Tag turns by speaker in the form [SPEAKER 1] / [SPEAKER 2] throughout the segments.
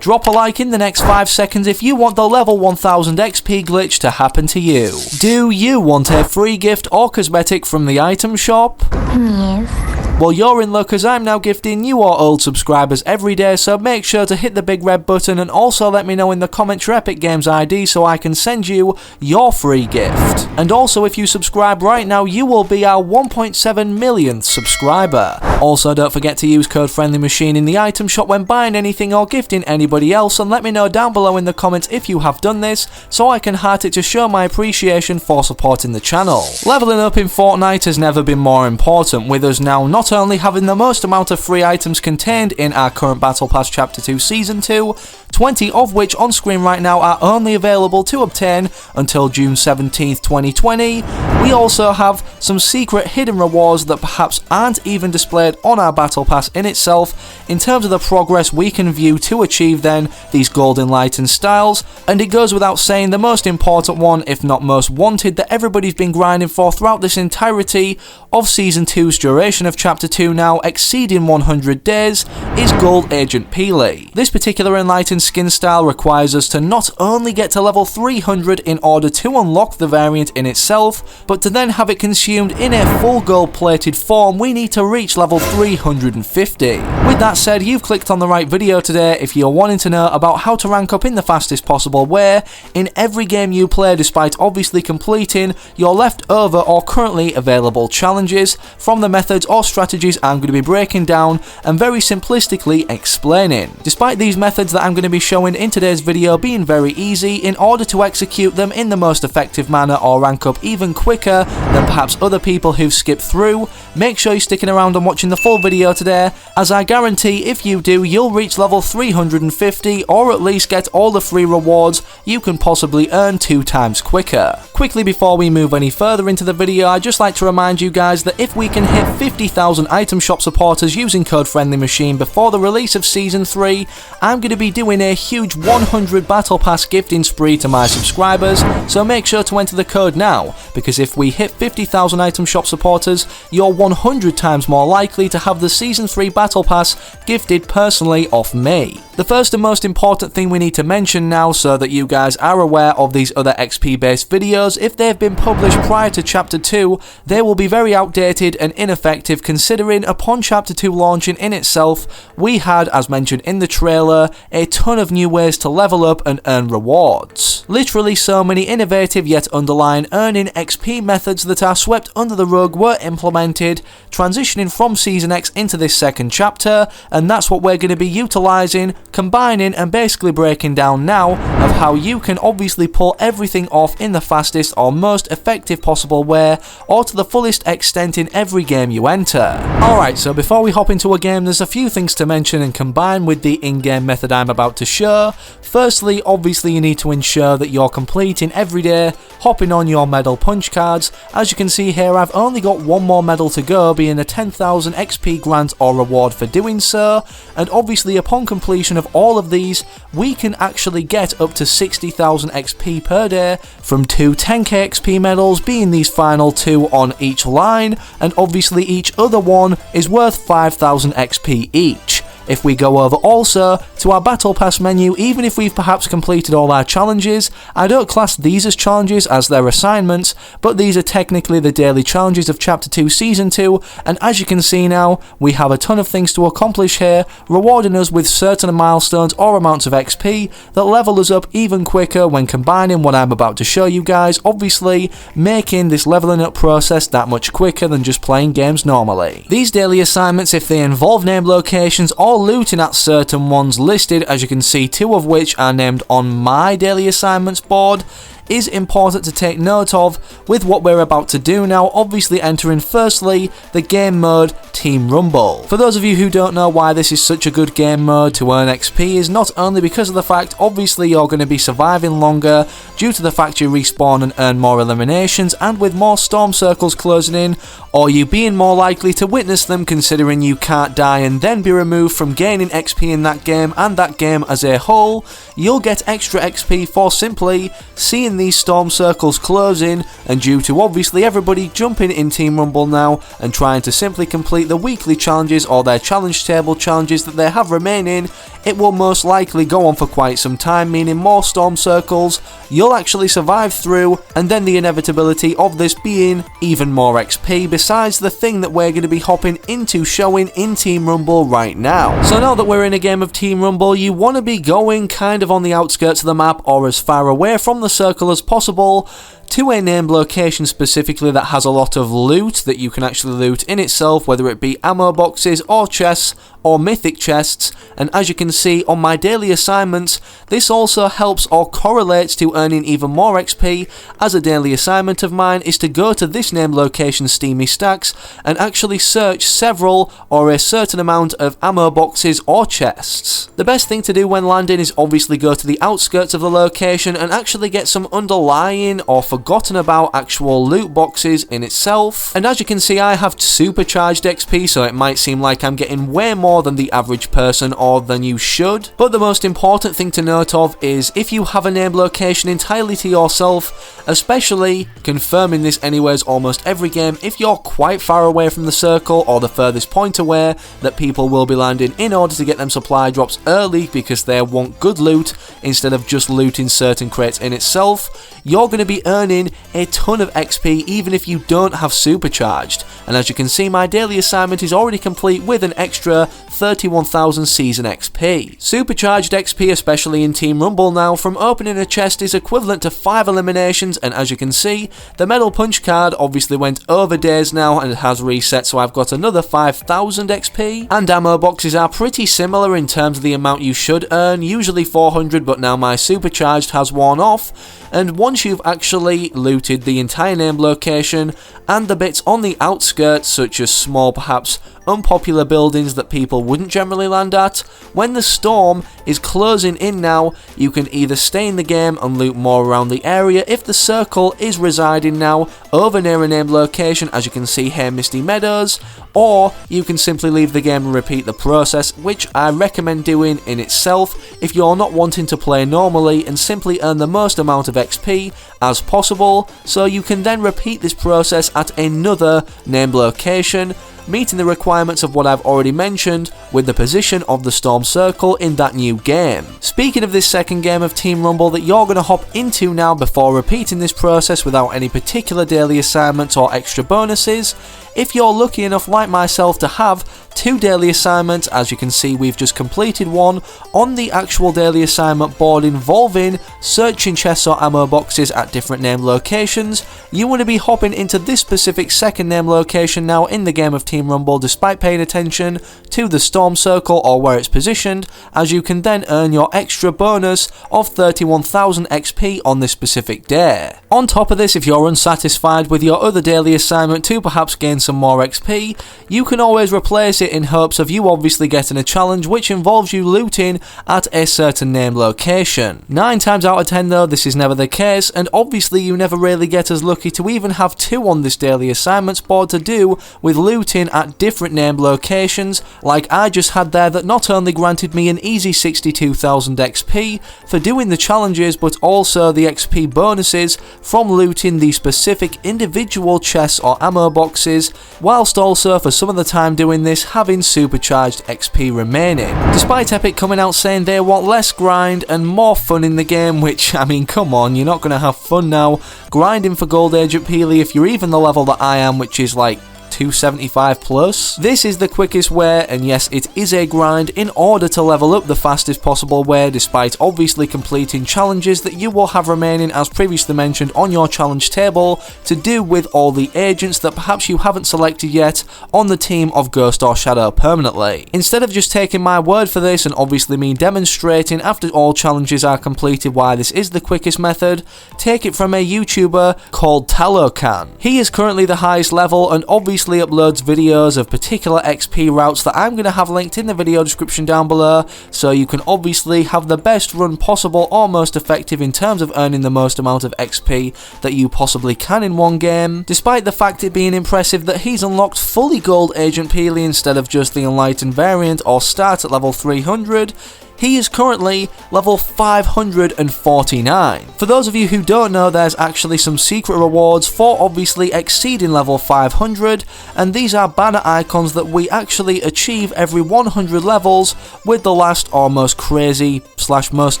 [SPEAKER 1] Drop a like in the next 5 seconds if you want the level 1000 XP glitch to happen to you. Do you want a free gift or cosmetic from the item shop?
[SPEAKER 2] Yes.
[SPEAKER 1] Well, you're in luck as I'm now gifting new or old subscribers every day, so make sure to hit the big red button and also let me know in the comments your Epic Games ID so I can send you your free gift. And also, if you subscribe right now, you will be our 1.7 millionth subscriber. Also, don't forget to use code FriendlyMachine in the item shop when buying anything or gifting anybody else, and let me know down below in the comments if you have done this so I can heart it to show my appreciation for supporting the channel. Leveling up in Fortnite has never been more important, with us now not only having the most amount of free items contained in our current Battle Pass Chapter 2 Season 2, 20 of which on screen right now are only available to obtain until June 17th, 2020, we also have some secret hidden rewards that perhaps aren't even displayed on our Battle Pass in itself in terms of the progress we can view to achieve then these golden lightened styles, and it goes without saying the most important one, if not most wanted, that everybody's been grinding for throughout this entirety of Season 2's duration of Chapter 2 now exceeding 100 days, is Gold Agent PEELY. This particular enlightened skin style requires us to not only get to level 300 in order to unlock the variant in itself, but to then have it consumed in a full gold plated form we need to reach level 350. With that said, you've clicked on the right video today if you're wanting to know about how to rank up in the fastest possible way in every game you play, despite obviously completing your leftover or currently available challenges from the methods or strategies I'm going to be breaking down and very simplistically explaining. Despite these methods that I'm going to be showing in today's video being very easy, in order to execute them in the most effective manner or rank up even quicker than perhaps other people who've skipped through, make sure you're sticking around and watching the full video today, as I guarantee if you do, you'll reach level 350 or at least get all the free rewards you can possibly earn 2 times quicker. Quickly before we move any further into the video, I'd just like to remind you guys that if we can hit 50,000 item shop supporters using code FriendlyMachine before the release of Season 3, I'm going to be doing a huge 100 Battle Pass gifting spree to my subscribers, so make sure to enter the code now, because if we hit 50,000 item shop supporters, you're 100 times more likely to have the Season 3 Battle Pass gifted personally off me. The first and most important thing we need to mention now, so that you guys are aware of these other XP based videos, if they've been published prior to Chapter 2, they will be very outdated and ineffective, considering upon Chapter 2 launching in itself, we had, as mentioned in the trailer, a ton of new ways to level up and earn rewards. Literally so many innovative yet underlying earning XP methods that are swept under the rug were implemented, transitioning from Season X into this second chapter, and that's what we're going to be utilising, combining and basically breaking down now of how you can obviously pull everything off in the fastest or most effective possible way, or to the fullest extent in every game you enter. Alright, so before we hop into a game, there's a few things to mention and combine with the in-game method I'm about to show. Firstly, obviously you need to ensure that you're completing every day, hopping on your medal punch cards. As you can see here, I've only got one more medal to go, being a 10,000 XP grant or reward for doing so, and obviously upon completion of all of these, we can actually get up to 60,000 XP per day from 2 10k XP medals, being these final 2 on each line, and obviously each other one is worth 5,000 XP each. If we go over also to our Battle Pass menu, even if we've perhaps completed all our challenges, I don't class these as challenges as they're assignments, but these are technically the daily challenges of Chapter 2 Season 2, and as you can see now, we have a ton of things to accomplish here, rewarding us with certain milestones or amounts of XP that level us up even quicker when combining what I'm about to show you guys, obviously making this leveling up process that much quicker than just playing games normally. These daily assignments, if they involve named locations or looting at certain ones listed, as you can see 2 of which are named on my daily assignments board, is important to take note of with what we're about to do now, obviously entering firstly the game mode Team Rumble. For those of you who don't know why this is such a good game mode to earn XP, is not only because of the fact obviously you're going to be surviving longer due to the fact you respawn and earn more eliminations, and with more storm circles closing in, or you being more likely to witness them considering you can't die and then be removed from gaining XP in that game and that game as a whole, you'll get extra XP for simply seeing these storm circles closing, and due to obviously everybody jumping in Team Rumble now and trying to simply complete the weekly challenges or their challenge table challenges that they have remaining, it will most likely go on for quite some time, meaning more storm circles you'll actually survive through, and then the inevitability of this being even more XP besides the thing that we're going to be hopping into showing in Team Rumble right now. So now that we're in a game of Team Rumble, you want to be going kind of on the outskirts of the map or as far away from the circle as possible to a named location specifically that has a lot of loot that you can actually loot in itself, whether it be ammo boxes or chests or mythic chests. And as you can see on my daily assignments, this also helps or correlates to earning even more XP, as a daily assignment of mine is to go to this named location Steamy Stacks and actually search several or a certain amount of ammo boxes or chests. The best thing to do when landing is obviously go to the outskirts of the location and actually get some underlying or forgotten about actual loot boxes in itself. And as you can see, I have supercharged XP, so it might seem like I'm getting way more than the average person or than you should. But the most important thing to note of is if you have a named location entirely to yourself, especially confirming this anyways almost every game, if you're quite far away from the circle or the furthest point away that people will be landing in order to get them supply drops early because they want good loot instead of just looting certain crates in itself, you're going to be earning a ton of XP even if you don't have supercharged. And as you can see, my daily assignment is already complete with an extra 31,000 season XP. Supercharged XP, especially in Team Rumble now, from opening a chest is equivalent to 5 eliminations, and as you can see, the Medal Punch card obviously went over days now and has reset, so I've got another 5,000 XP. And ammo boxes are pretty similar in terms of the amount you should earn, usually 400, but now my supercharged has worn off. And once you've actually looted the entire named location and the bits on the outskirts, such as small, perhaps unpopular buildings that people wouldn't generally land at, when the storm is closing in now, you can either stay in the game and loot more around the area if the circle is residing now over near a named location, as you can see here, Misty Meadows, or you can simply leave the game and repeat the process, which I recommend doing in itself if you're not wanting to play normally and simply earn the most amount of XP as possible, so you can then repeat this process at another named location, meeting the requirements of what I've already mentioned with the position of the Storm Circle in that new game. Speaking of this second game of Team Rumble that you're going to hop into now before repeating this process without any particular daily assignments or extra bonuses, if you're lucky enough like myself to have 2 daily assignments, as you can see we've just completed one on the actual daily assignment board involving searching chests or ammo boxes at different named locations, you want to be hopping into this specific second named location now in the game of Team Rumble despite paying attention to the Storm Circle or where it's positioned, as you can then earn your extra bonus of 31,000 XP on this specific day. On top of this, if you're unsatisfied with your other daily assignment to perhaps gain some more XP, you can always replace it in hopes of you obviously getting a challenge which involves you looting at a certain named location. 9 times out of 10 though, this is never the case, and obviously you never really get as lucky to even have 2 on this daily assignments board to do with looting at different named locations like I just had there, that not only granted me an easy 62,000 XP for doing the challenges, but also the XP bonuses from looting the specific individual chests or ammo boxes, whilst also for some of the time doing this having supercharged XP remaining. Despite Epic coming out saying they want less grind and more fun in the game, which, I mean, come on, you're not going to have fun now grinding for Gold Agent PEELY if you're even the level that I am, which is like 275 plus. This is the quickest way, and yes, it is a grind in order to level up the fastest possible way, despite obviously completing challenges that you will have remaining, as previously mentioned, on your challenge table to do with all the agents that perhaps you haven't selected yet on the team of Ghost or Shadow permanently. Instead of just taking my word for this and obviously me demonstrating after all challenges are completed why this is the quickest method, take it from a YouTuber called Talocan. He is currently the highest level and obviously uploads videos of particular XP routes that I'm going to have linked in the video description down below, so you can obviously have the best run possible or most effective in terms of earning the most amount of XP that you possibly can in one game, despite the fact it being impressive that he's unlocked fully Gold Agent PEELY instead of just the Enlightened variant or start at level 300. he is currently level 549. For those of you who don't know, there's actually some secret rewards for obviously exceeding level 500, and these are banner icons that we actually achieve every 100 levels, with the last or most crazy / most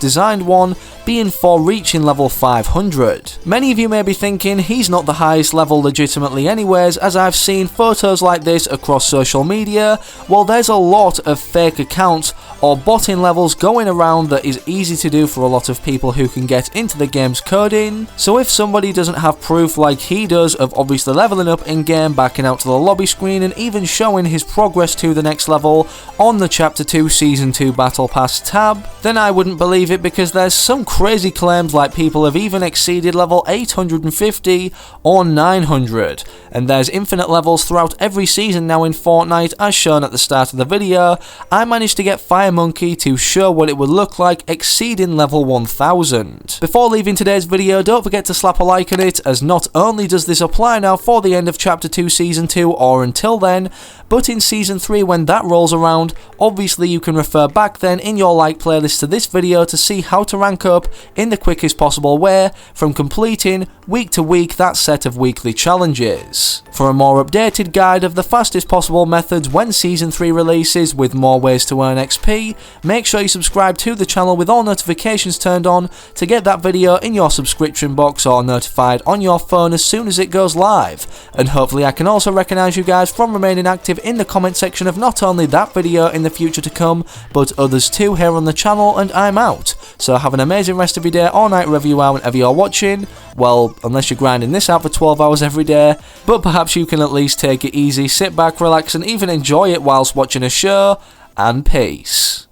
[SPEAKER 1] designed one being for reaching level 500. Many of you may be thinking he's not the highest level legitimately anyways, as I've seen photos like this across social media. Well, there's a lot of fake accounts or botting levels going around that is easy to do for a lot of people who can get into the game's coding. So if somebody doesn't have proof like he does of obviously leveling up in game, backing out to the lobby screen and even showing his progress to the next level on the Chapter 2 Season 2 Battle Pass tab, then I wouldn't believe it, because there's some crazy claims like people have even exceeded level 850 or 900, and there's infinite levels throughout every season now in Fortnite. As shown at the start of the video, I managed to get Fire Monkey to show what it would look like exceeding level 1000. Before leaving today's video, don't forget to slap a like on it, as not only does this apply now for the end of Chapter 2 Season 2 or until then, but in Season 3 when that rolls around, obviously you can refer back then in your like playlist to this video to see how to rank up in the quickest possible way from completing week to week that set of weekly challenges. For a more updated guide of the fastest possible methods when Season 3 releases with more ways to earn XP, make sure you subscribe to the channel with all notifications turned on to get that video in your subscription box or notified on your phone as soon as it goes live. And hopefully I can also recognise you guys from remaining active in the comment section of not only that video in the future to come, but others too here on the channel, and I'm out. So have an amazing rest of your day or night wherever you are whenever you're watching. Well, unless you're grinding this out for 12 hours every day, but perhaps you can at least take it easy, sit back, relax and even enjoy it whilst watching a show, and peace.